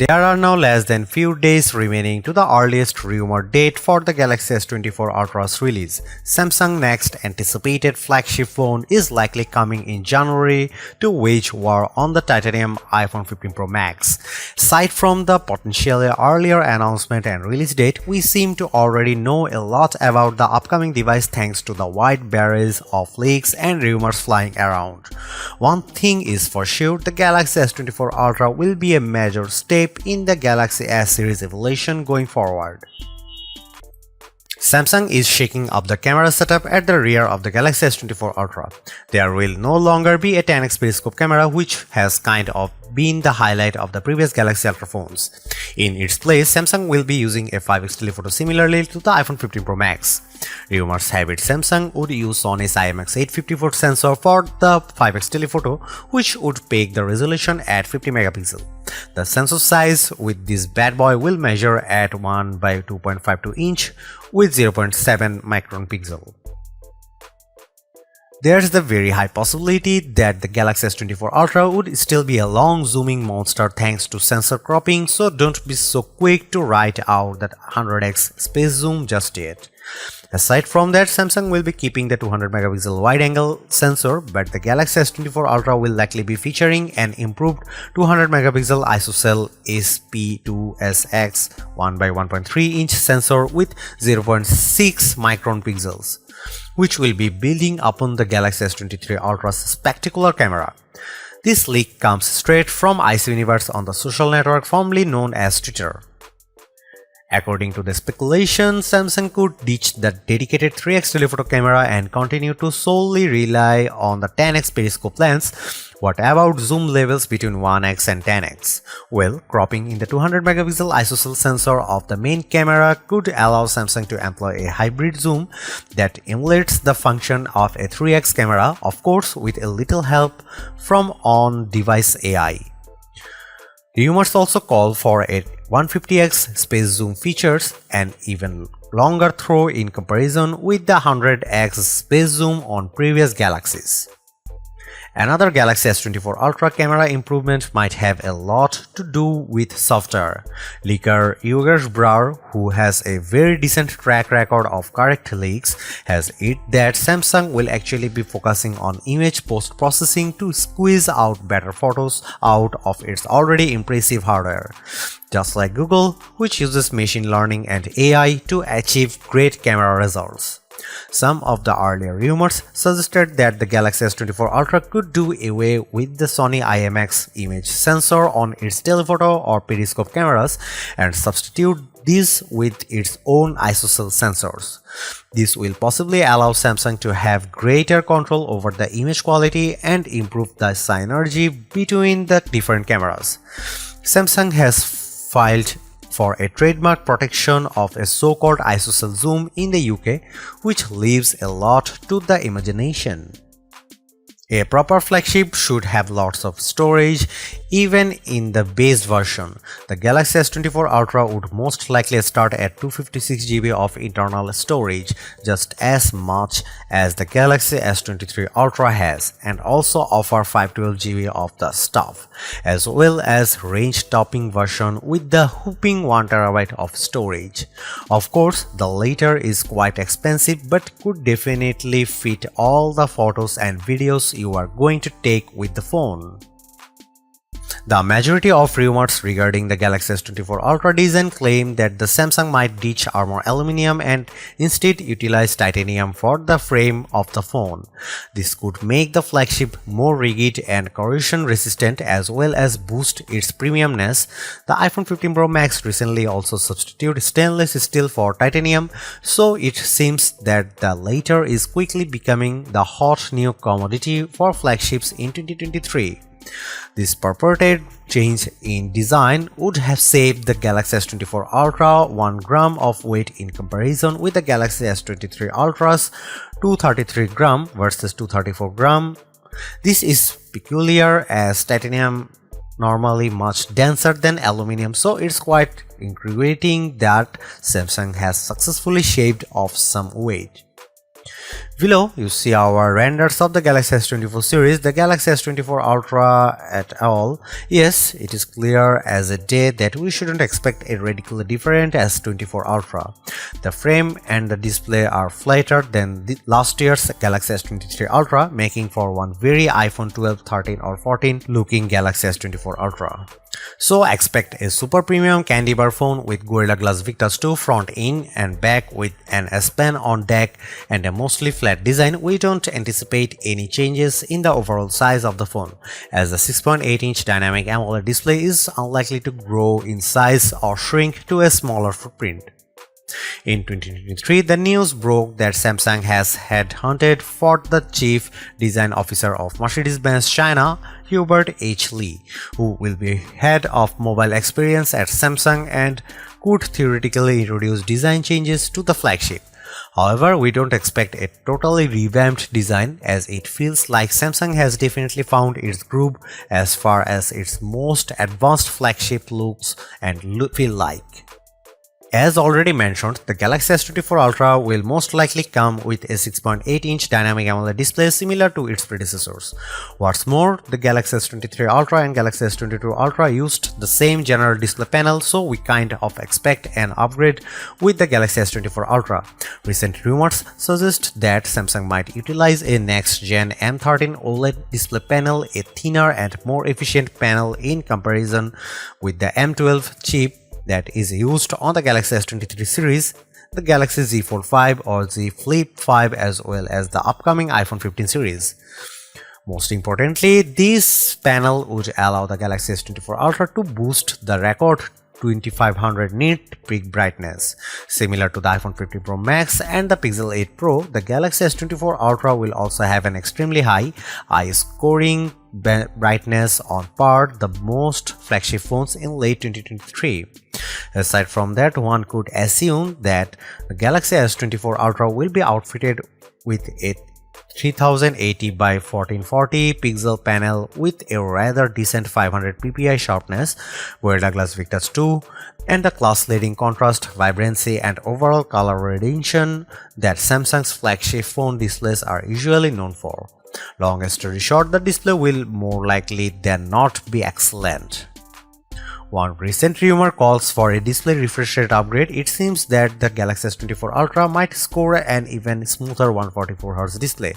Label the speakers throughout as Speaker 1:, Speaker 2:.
Speaker 1: There are now less than few days remaining to the earliest rumored date for the Galaxy S24 Ultra's release. Samsung's next anticipated flagship phone is likely coming in January to wage war on the titanium iPhone 15 Pro Max. Aside from the potentially earlier announcement and release date, we seem to already know a lot about the upcoming device thanks to the wide barrage of leaks and rumors flying around. One thing is for sure, the Galaxy S24 Ultra will be a major step in the Galaxy S series evolution going forward. Samsung is shaking up the camera setup at the rear of the Galaxy S24 Ultra. There will no longer be a 10x periscope camera, which has kind of been the highlight of the previous Galaxy Ultra phones. In its place, Samsung will be using a 5x telephoto similarly to the iPhone 15 Pro Max. Rumors have it Samsung would use Sony's IMX854 sensor for the 5x telephoto, which would peg the resolution at 50 megapixel. The sensor size with this bad boy will measure at 1 by 2.52 inch with 0.7 micron pixel. There's the very high possibility that the Galaxy S24 Ultra would still be a long zooming monster thanks to sensor cropping, so don't be so quick to write out that 100x space zoom just yet. Aside from that, Samsung will be keeping the 200 megapixel wide-angle sensor, but the Galaxy S24 Ultra will likely be featuring an improved 200 megapixel ISOCELL SP2SX 1 by 1.3 inch sensor with 0.6 micron pixels, which will be building upon the Galaxy S23 Ultra's spectacular camera. This leak comes straight from S24 on the social network formerly known as Twitter. According to the speculation, Samsung could ditch the dedicated 3x telephoto camera and continue to solely rely on the 10x periscope lens. What about zoom levels between 1x and 10x? Well, cropping in the 200 megapixel ISOCELL sensor of the main camera could allow Samsung to employ a hybrid zoom that emulates the function of a 3x camera, of course with a little help from on-device AI. Rumors also call for a 150x space zoom features, an even longer throw in comparison with the 100x space zoom on previous Galaxies. Another Galaxy S24 Ultra camera improvement might have a lot to do with software. Leaker Yogesh Brar, who has a very decent track record of correct leaks, has it that Samsung will actually be focusing on image post-processing to squeeze out better photos out of its already impressive hardware. Just like Google, which uses machine learning and AI to achieve great camera results. Some of the earlier rumors suggested that the Galaxy S24 Ultra could do away with the Sony IMX image sensor on its telephoto or periscope cameras and substitute these with its own ISOCELL sensors. This will possibly allow Samsung to have greater control over the image quality and improve the synergy between the different cameras. Samsung has filed for a trademark protection of a so-called ISOCELL zoom in the UK, which leaves a lot to the imagination. A proper flagship should have lots of storage, even in the base version. The Galaxy S24 Ultra would most likely start at 256 GB of internal storage, just as much as the Galaxy S23 Ultra has, and also offer 512 GB of the stuff, as well as range-topping version with the whopping 1 TB of storage. Of course, the latter is quite expensive but could definitely fit all the photos and videos you are going to take with the phone. The majority of rumors regarding the Galaxy S24 Ultra design claim that the Samsung might ditch armor aluminum and instead utilize titanium for the frame of the phone. This could make the flagship more rigid and corrosion resistant as well as boost its premiumness. The iPhone 15 Pro Max recently also substituted stainless steel for titanium, so it seems that the latter is quickly becoming the hot new commodity for flagships in 2023. This purported change in design would have saved the Galaxy S24 Ultra 1 gram of weight in comparison with the Galaxy S23 Ultra's 233 gram versus 234 gram. This is peculiar as titanium normally much denser than aluminum, so it's quite intriguing that Samsung has successfully shaved off some weight. Below, you see our renders of the Galaxy S24 series, the Galaxy S24 Ultra et al. Yes, it is clear as a day that we shouldn't expect a radically different S24 Ultra. The frame and the display are flatter than the last year's Galaxy S23 Ultra, making for one very iPhone 12, 13 or 14 looking Galaxy S24 Ultra. So expect a super premium candy bar phone with Gorilla Glass Victus 2 front in and back with an S Pen on deck and a mostly flat design. We don't anticipate any changes in the overall size of the phone, as the 6.8-inch dynamic AMOLED display is unlikely to grow in size or shrink to a smaller footprint. In 2023, the news broke that Samsung has headhunted for the chief design officer of Mercedes-Benz China, Hubert H. Lee, who will be head of mobile experience at Samsung and could theoretically introduce design changes to the flagship. However, we don't expect a totally revamped design, as it feels like Samsung has definitely found its groove as far as its most advanced flagship looks and feel like. As already mentioned, the Galaxy S24 Ultra will most likely come with a 6.8-inch dynamic AMOLED display similar to its predecessors. What's more, the Galaxy S23 Ultra and Galaxy S22 Ultra used the same general display panel, so we kind of expect an upgrade with the Galaxy S24 Ultra. Recent rumors suggest that Samsung might utilize a next-gen M13 OLED display panel, a thinner and more efficient panel in comparison with the M12 chip that is used on the Galaxy S23 series, the Galaxy Z Fold 5 or Z Flip 5, as well as the upcoming iPhone 15 series. Most importantly, this panel would allow the Galaxy S24 Ultra to boost the record 2500 nit peak brightness. Similar to the iPhone 15 Pro Max and the Pixel 8 Pro, the Galaxy S24 Ultra will also have an extremely high eye-scoring brightness on par the most flagship phones in late 2023. Aside from that, one could assume that the Galaxy S24 Ultra will be outfitted with a 3080 by 1440 pixel panel with a rather decent 500 ppi sharpness, Gorilla Glass Victus 2, and the class-leading contrast, vibrancy, and overall color radiation that Samsung's flagship phone displays are usually known for. Long story short, the display will more likely than not be excellent. One recent rumor calls for a display refresh rate upgrade. It seems that the Galaxy S24 Ultra might score an even smoother 144Hz display,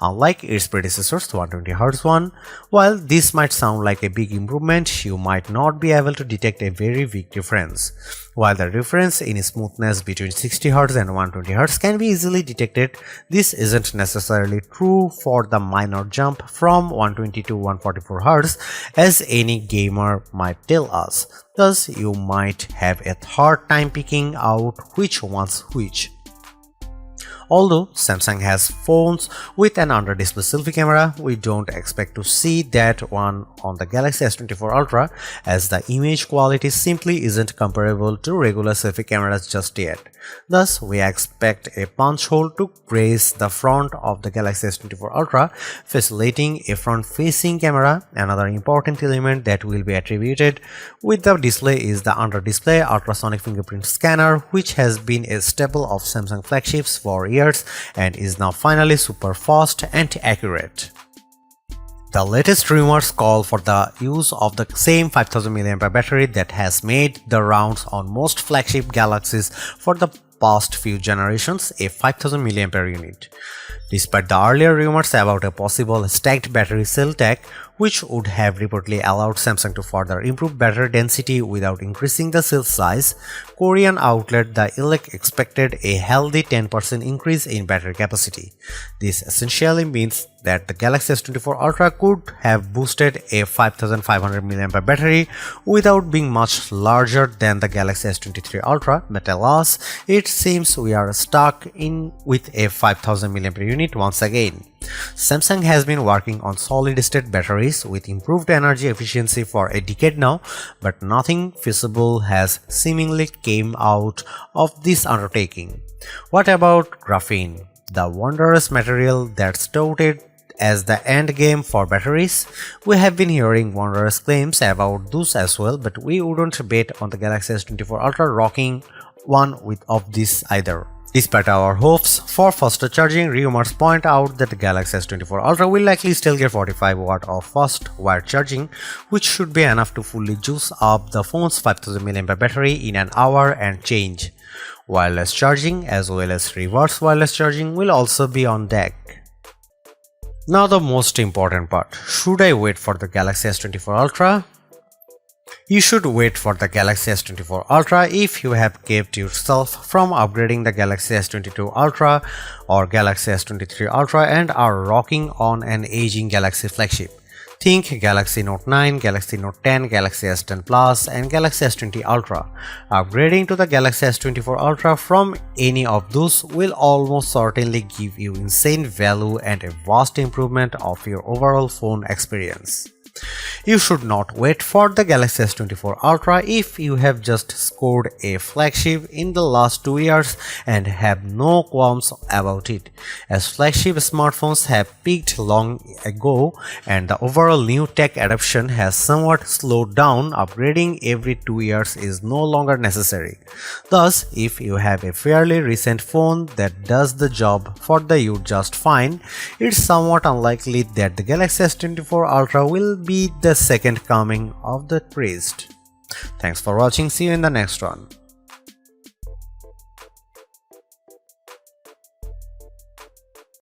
Speaker 1: unlike its predecessor's 120Hz one. While this might sound like a big improvement, you might not be able to detect a very big difference. While the difference in smoothness between 60Hz and 120Hz can be easily detected, this isn't necessarily true for the minor jump from 120 to 144Hz, as any gamer might tell us. Thus, you might have a hard time picking out which one's which. Although Samsung has phones with an under-display selfie camera, we don't expect to see that one on the Galaxy S24 Ultra, as the image quality simply isn't comparable to regular selfie cameras just yet. Thus, we expect a punch hole to grace the front of the Galaxy S24 Ultra, facilitating a front-facing camera. Another important element that will be attributed with the display is the under-display ultrasonic fingerprint scanner, which has been a staple of Samsung flagships for years and is now finally super fast and accurate. The latest rumors call for the use of the same 5000 mAh battery that has made the rounds on most flagship Galaxies for the past few generations, a 5000 mAh unit. Despite the earlier rumors about a possible stacked battery cell tech, which would have reportedly allowed Samsung to further improve battery density without increasing the cell size, Korean outlet The Elec expected a healthy 10% increase in battery capacity. This essentially means that the Galaxy S24 Ultra could have boosted a 5500 mAh battery without being much larger than the Galaxy S23 Ultra, but alas, it seems we are stuck in with a 5000 mAh unit once again. Samsung has been working on solid-state batteries with improved energy efficiency for a decade now, but nothing feasible has seemingly came out of this undertaking. What about graphene, the wondrous material that's touted as the end game for batteries? We have been hearing wondrous claims about those as well, but we wouldn't bet on the Galaxy S24 Ultra rocking one of these either. Despite our hopes for faster charging, rumors point out that the Galaxy S24 Ultra will likely still get 45 watt of fast wire charging, which should be enough to fully juice up the phone's 5000 mAh battery in an hour and change. Wireless charging as well as reverse wireless charging will also be on deck. Now the most important part, should I wait for the Galaxy S24 Ultra? You should wait for the Galaxy S24 Ultra if you have kept yourself from upgrading the Galaxy S22 Ultra or Galaxy S23 Ultra and are rocking on an aging Galaxy flagship. Think Galaxy Note 9, Galaxy Note 10, Galaxy S10 Plus and Galaxy S20 Ultra. Upgrading to the Galaxy S24 Ultra from any of those will almost certainly give you insane value and a vast improvement of your overall phone experience. You should not wait for the Galaxy S24 Ultra if you have just scored a flagship in the last 2 years and have no qualms about it, as flagship smartphones have peaked long ago and the overall new tech adoption has somewhat slowed down. Upgrading every 2 years is no longer necessary. Thus, if you have a fairly recent phone that does the job for you just fine, it's somewhat unlikely that the Galaxy S24 Ultra will be the second coming of the praised. Thanks for watching. See you in the next one.